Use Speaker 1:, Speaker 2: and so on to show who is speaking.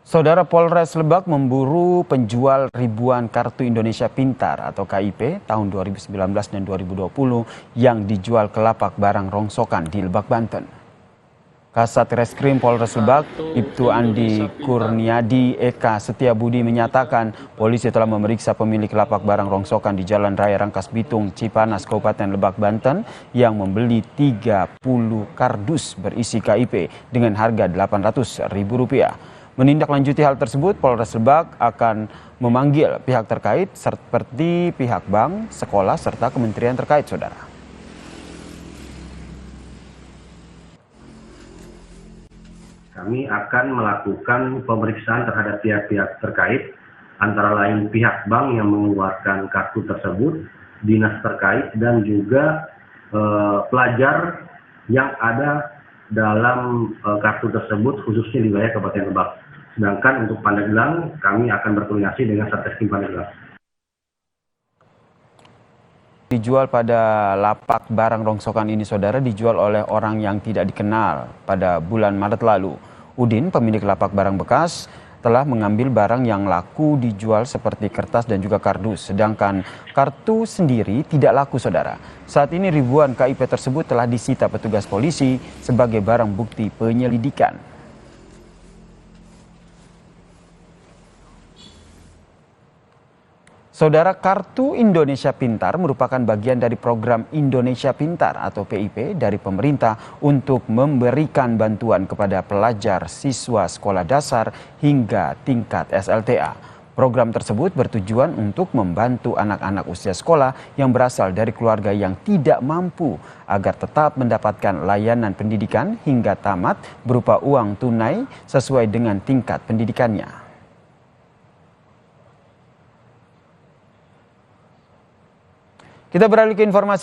Speaker 1: Saudara, Polres Lebak memburu penjual ribuan kartu Indonesia Pintar atau KIP tahun 2019 dan 2020 yang dijual ke lapak barang rongsokan di Lebak, Banten. Kasat Reskrim Polres Lebak, Ibtu Andi Kurniadi Eka Setiabudi menyatakan polisi telah memeriksa pemilik lapak barang rongsokan di Jalan Raya Rangkas Bitung, Cipanas, Kabupaten Lebak, Banten yang membeli 30 kardus berisi KIP dengan harga Rp800.000. Menindaklanjuti hal tersebut, Polres Lebak akan memanggil pihak terkait seperti pihak bank, sekolah, serta kementerian terkait, saudara.
Speaker 2: Kami akan melakukan pemeriksaan terhadap pihak-pihak terkait, antara lain pihak bank yang mengeluarkan kartu tersebut, dinas terkait, dan juga pelajar yang ada dalam kartu tersebut, khususnya di wilayah Kabupaten Lebak. Sedangkan untuk Pandeglang, kami akan berkoordinasi dengan Satreskrim Pandeglang.
Speaker 1: Dijual pada lapak barang rongsokan ini, saudara, dijual oleh orang yang tidak dikenal pada bulan Maret lalu. Udin, pemilik lapak barang bekas, telah mengambil barang yang laku dijual seperti kertas dan juga kardus. Sedangkan kartu sendiri tidak laku, saudara. Saat ini ribuan KIP tersebut telah disita petugas polisi sebagai barang bukti penyelidikan. Saudara, Kartu Indonesia Pintar merupakan bagian dari program Indonesia Pintar atau PIP dari pemerintah untuk memberikan bantuan kepada pelajar siswa sekolah dasar hingga tingkat SLTA. Program tersebut bertujuan untuk membantu anak-anak usia sekolah yang berasal dari keluarga yang tidak mampu agar tetap mendapatkan layanan pendidikan hingga tamat berupa uang tunai sesuai dengan tingkat pendidikannya. Kita beralih ke informasi